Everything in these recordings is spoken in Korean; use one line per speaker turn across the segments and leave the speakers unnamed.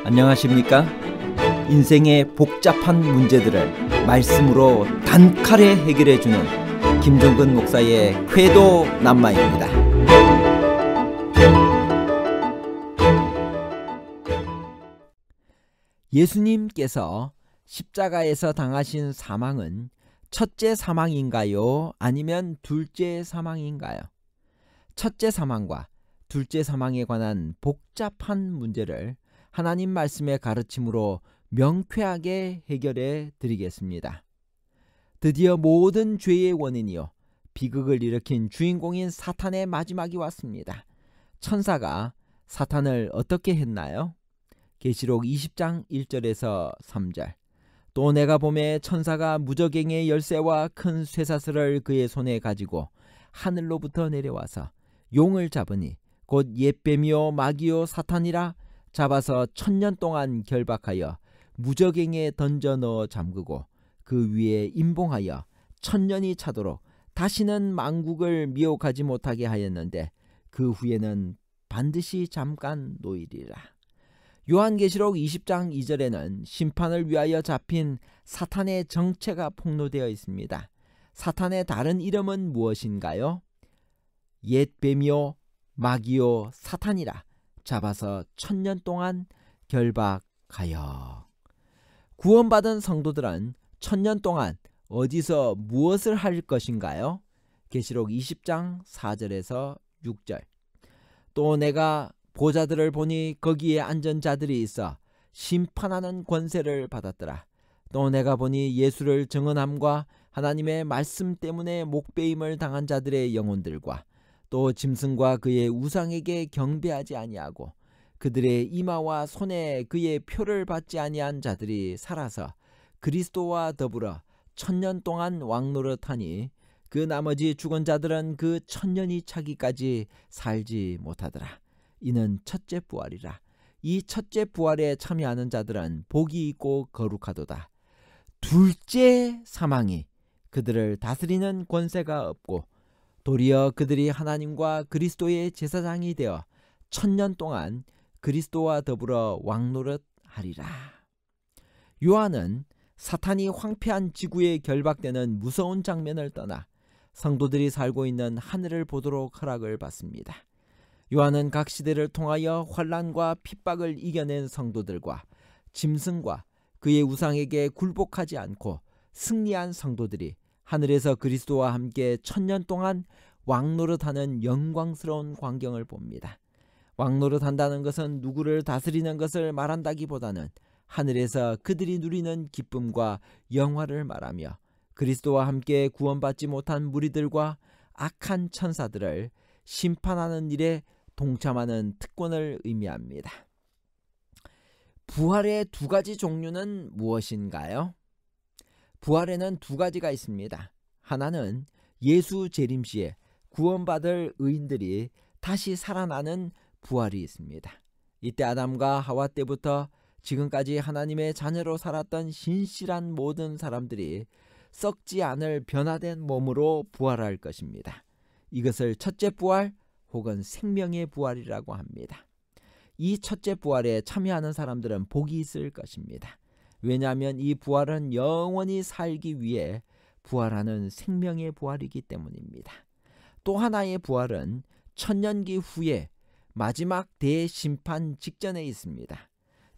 안녕하십니까? 인생의 복잡한 문제들을 말씀으로 단칼에 해결해주는 김종근 목사의 쾌도 남마입니다. 예수님께서 십자가에서 당하신 사망은 첫째 사망인가요? 아니면 둘째 사망인가요? 첫째 사망과 둘째 사망에 관한 복잡한 문제를 하나님 말씀의 가르침으로 명쾌하게 해결해 드리겠습니다. 드디어 모든 죄의 원인이요 비극을 일으킨 주인공인 사탄의 마지막이 왔습니다. 천사가 사탄을 어떻게 했나요? 계시록 20장 1절에서 3절. 또 내가 보매 천사가 무저갱의 열쇠와 큰 쇠사슬을 그의 손에 가지고 하늘로부터 내려와서 용을 잡으니 곧 옛뱀이요 마귀요 사탄이라 잡아서 1000년 동안 결박하여 무저갱에 던져 넣어 잠그고 그 위에 임봉하여 1000년이 차도록 다시는 만국을 미혹하지 못하게 하였는데 그 후에는 반드시 잠깐 놓이리라. 요한계시록 20장 2절에는 심판을 위하여 잡힌 사탄의 정체가 폭로되어 있습니다. 사탄의 다른 이름은 무엇인가요? 옛뱀이요 마귀요 사탄이라 잡아서 1000년 동안 결박하여. 구원받은 성도들은 1000년 동안 어디서 무엇을 할 것인가요? 계시록 20장 4절에서 6절. 또 내가 보좌들을 보니 거기에 앉은 자들이 있어 심판하는 권세를 받았더라. 또 내가 보니 예수를 증언함과 하나님의 말씀 때문에 목배임을 당한 자들의 영혼들과 또 짐승과 그의 우상에게 경배하지 아니하고 그들의 이마와 손에 그의 표를 받지 아니한 자들이 살아서 그리스도와 더불어 1000년 동안 왕노릇하니 그 나머지 죽은 자들은 그 1000년이 차기까지 살지 못하더라. 이는 첫째 부활이라. 이 첫째 부활에 참여하는 자들은 복이 있고 거룩하도다. 둘째 사망이 그들을 다스리는 권세가 없고 도리어 그들이 하나님과 그리스도의 제사장이 되어 1000년 동안 그리스도와 더불어 왕노릇하리라. 요한은 사탄이 황폐한 지구에 결박되는 무서운 장면을 떠나 성도들이 살고 있는 하늘을 보도록 허락을 받습니다. 요한은 각 시대를 통하여 환난과 핍박을 이겨낸 성도들과 짐승과 그의 우상에게 굴복하지 않고 승리한 성도들이 하늘에서 그리스도와 함께 1000년 동안 왕노릇하는 영광스러운 광경을 봅니다. 왕노릇한다는 것은 누구를 다스리는 것을 말한다기보다는 하늘에서 그들이 누리는 기쁨과 영화를 말하며 그리스도와 함께 구원받지 못한 무리들과 악한 천사들을 심판하는 일에 동참하는 특권을 의미합니다. 부활의 두 가지 종류는 무엇인가요? 부활에는 두 가지가 있습니다. 하나는 예수 재림시에 구원받을 의인들이 다시 살아나는 부활이 있습니다. 이때 아담과 하와 때부터 지금까지 하나님의 자녀로 살았던 신실한 모든 사람들이 썩지 않을 변화된 몸으로 부활할 것입니다. 이것을 첫째 부활 혹은 생명의 부활이라고 합니다. 이 첫째 부활에 참여하는 사람들은 복이 있을 것입니다. 왜냐하면 이 부활은 영원히 살기 위해 부활하는 생명의 부활이기 때문입니다. 또 하나의 부활은 천년기 후에 마지막 대심판 직전에 있습니다.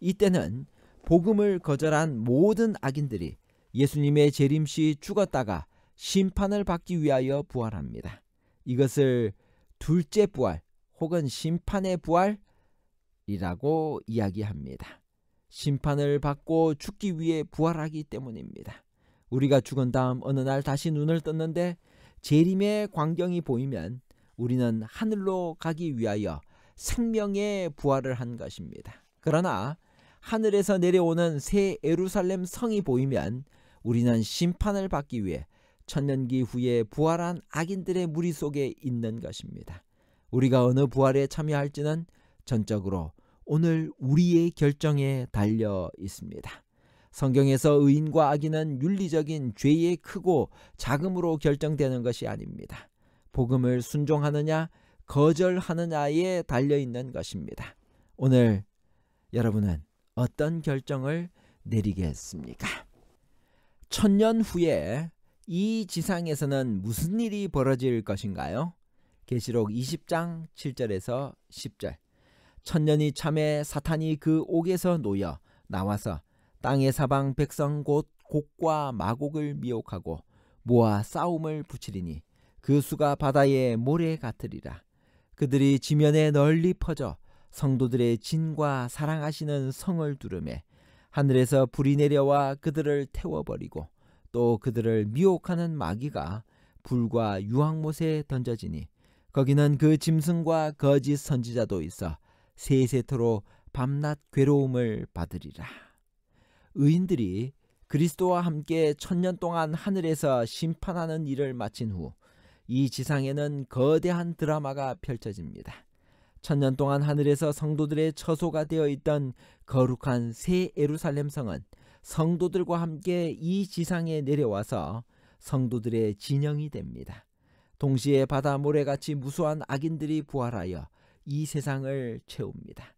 이때는 복음을 거절한 모든 악인들이 예수님의 재림시 죽었다가 심판을 받기 위하여 부활합니다. 이것을 둘째 부활 혹은 심판의 부활이라고 이야기합니다. 심판을 받고 죽기 위해 부활하기 때문입니다. 우리가 죽은 다음 어느 날 다시 눈을 떴는데 재림의 광경이 보이면 우리는 하늘로 가기 위하여 생명의 부활을 한 것입니다. 그러나 하늘에서 내려오는 새 예루살렘 성이 보이면 우리는 심판을 받기 위해 천년기 후에 부활한 악인들의 무리 속에 있는 것입니다. 우리가 어느 부활에 참여할지는 전적으로 오늘 우리의 결정에 달려 있습니다. 성경에서 의인과 악인은 윤리적인 죄의 크고 작음으로 결정되는 것이 아닙니다. 복음을 순종하느냐 거절하느냐에 달려있는 것입니다. 오늘 여러분은 어떤 결정을 내리겠습니까? 1000년 후에 이 지상에서는 무슨 일이 벌어질 것인가요? 계시록 20장 7절에서 10절. 1000년이 참에 사탄이 그 옥에서 놓여 나와서 땅의 사방 백성 곧 곡과 마곡을 미혹하고 모아 싸움을 붙이리니 그 수가 바다의 모래 같으리라. 그들이 지면에 널리 퍼져 성도들의 진과 사랑하시는 성을 두르매 하늘에서 불이 내려와 그들을 태워버리고 또 그들을 미혹하는 마귀가 불과 유황못에 던져지니 거기는 그 짐승과 거짓 선지자도 있어 세세토록 밤낮 괴로움을 받으리라. 의인들이 그리스도와 함께 1000년 동안 하늘에서 심판하는 일을 마친 후 이 지상에는 거대한 드라마가 펼쳐집니다. 1000년 동안 하늘에서 성도들의 처소가 되어 있던 거룩한 새 예루살렘 성은 성도들과 함께 이 지상에 내려와서 성도들의 진영이 됩니다. 동시에 바다 모래같이 무수한 악인들이 부활하여 이 세상을 채웁니다.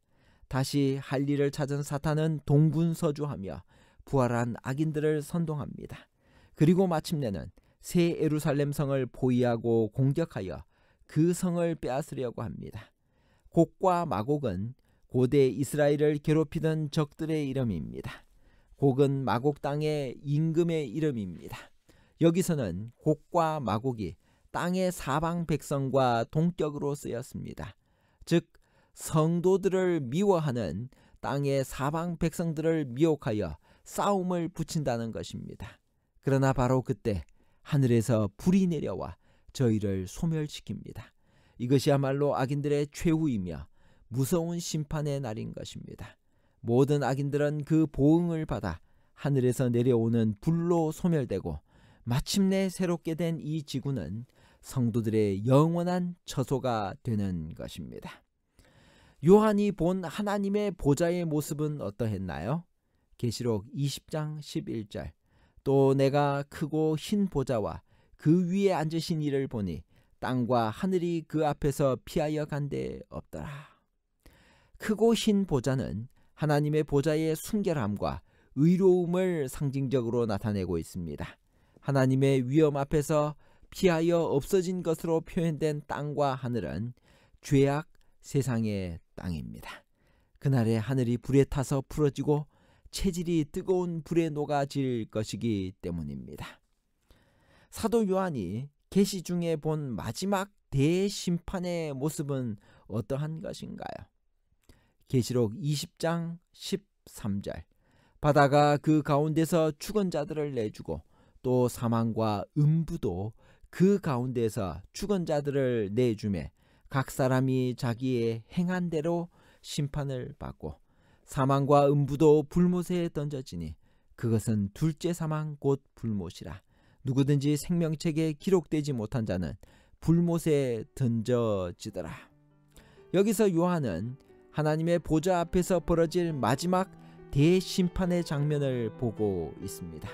다시 할 일을 찾은 사탄은 동분서주하며 부활한 악인들을 선동합니다. 그리고 마침내는 새 예루살렘 성을 포위하고 공격하여 그 성을 빼앗으려고 합니다. 곡과 마곡은 고대 이스라엘을 괴롭히던 적들의 이름입니다. 곡은 마곡 땅의 임금의 이름입니다. 여기서는 곡과 마곡이 땅의 사방 백성과 동격으로 쓰였습니다. 즉 성도들을 미워하는 땅의 사방 백성들을 미혹하여 싸움을 붙인다는 것입니다. 그러나 바로 그때 하늘에서 불이 내려와 저희를 소멸시킵니다. 이것이야말로 악인들의 최후이며 무서운 심판의 날인 것입니다. 모든 악인들은 그 보응을 받아 하늘에서 내려오는 불로 소멸되고 마침내 새롭게 된 이 지구는 성도들의 영원한 처소가 되는 것입니다. 요한이 본 하나님의 보좌의 모습은 어떠했나요? 계시록 20장 11절. 또 내가 크고 흰 보좌와 그 위에 앉으신 이를 보니 땅과 하늘이 그 앞에서 피하여 간데 없더라. 크고 흰 보좌는 하나님의 보좌의 순결함과 의로움을 상징적으로 나타내고 있습니다. 하나님의 위엄 앞에서 피하여 없어진 것으로 표현된 땅과 하늘은 죄악 세상의 땅입니다. 그날에 하늘이 불에 타서 풀어지고 체질이 뜨거운 불에 녹아질 것이기 때문입니다. 사도 요한이 계시 중에 본 마지막 대심판의 모습은 어떠한 것인가요? 계시록 20장 13절. 바다가 그 가운데서 죽은 자들을 내주고 또 사망과 음부도 그 가운데서 죽은 자들을 내주매 각 사람이 자기의 행한 대로 심판을 받고 사망과 음부도 불못에 던져지니 그것은 둘째 사망 곧 불못이라. 누구든지 생명책에 기록되지 못한 자는 불못에 던져지더라. 여기서 요한은 하나님의 보좌 앞에서 벌어질 마지막 대심판의 장면을 보고 있습니다.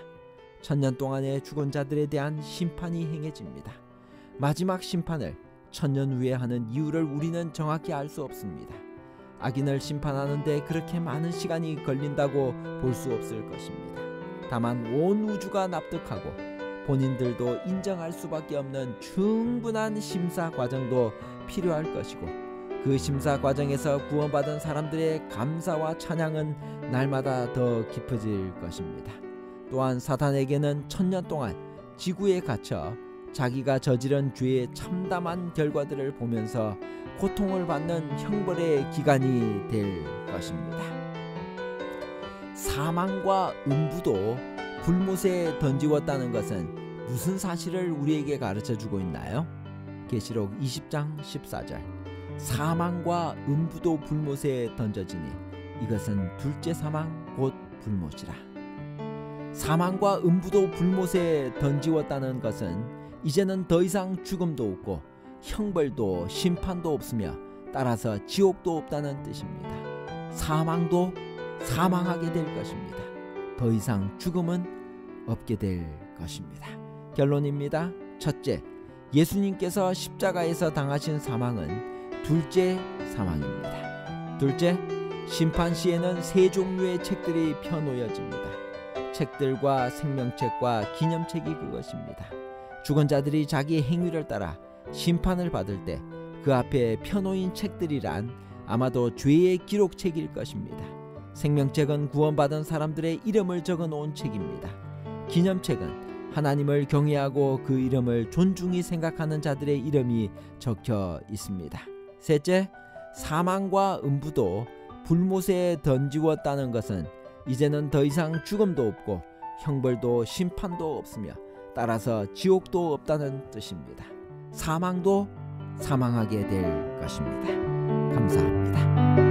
1000년 동안의 죽은 자들에 대한 심판이 행해집니다. 마지막 심판을 1000년 후에 하는 이유를 우리는 정확히 알 수 없습니다. 악인을 심판하는데 그렇게 많은 시간이 걸린다고 볼 수 없을 것입니다. 다만 온 우주가 납득하고 본인들도 인정할 수밖에 없는 충분한 심사 과정도 필요할 것이고 그 심사 과정에서 구원받은 사람들의 감사와 찬양은 날마다 더 깊어질 것입니다. 또한 사탄에게는 1000년 동안 지구에 갇혀 자기가 저지른 죄의 참담한 결과들을 보면서 고통을 받는 형벌의 기간이 될 것입니다. 사망과 음부도 불못에 던지웠다는 것은 무슨 사실을 우리에게 가르쳐주고 있나요? 계시록 20장 14절. 사망과 음부도 불못에 던져지니 이것은 둘째 사망 곧 불못이라. 사망과 음부도 불못에 던지웠다는 것은 이제는 더 이상 죽음도 없고 형벌도 심판도 없으며 따라서 지옥도 없다는 뜻입니다. 사망도 사망하게 될 것입니다. 더 이상 죽음은 없게 될 것입니다. 결론입니다. 첫째, 예수님께서 십자가에서 당하신 사망은 둘째 사망입니다. 둘째, 심판시에는 세 종류의 책들이 펴놓여집니다. 책들과 생명책과 기념책이 그것입니다. 죽은 자들이 자기 행위를 따라 심판을 받을 때 그 앞에 펴놓인 책들이란 아마도 죄의 기록책일 것입니다. 생명책은 구원받은 사람들의 이름을 적어놓은 책입니다. 기념책은 하나님을 경외하고 그 이름을 존중히 생각하는 자들의 이름이 적혀 있습니다. 셋째, 사망과 음부도 불못에 던지웠다는 것은 이제는 더 이상 죽음도 없고 형벌도 심판도 없으며 따라서 지옥도 없다는 뜻입니다. 사망도 사망하게 될 것입니다. 감사합니다.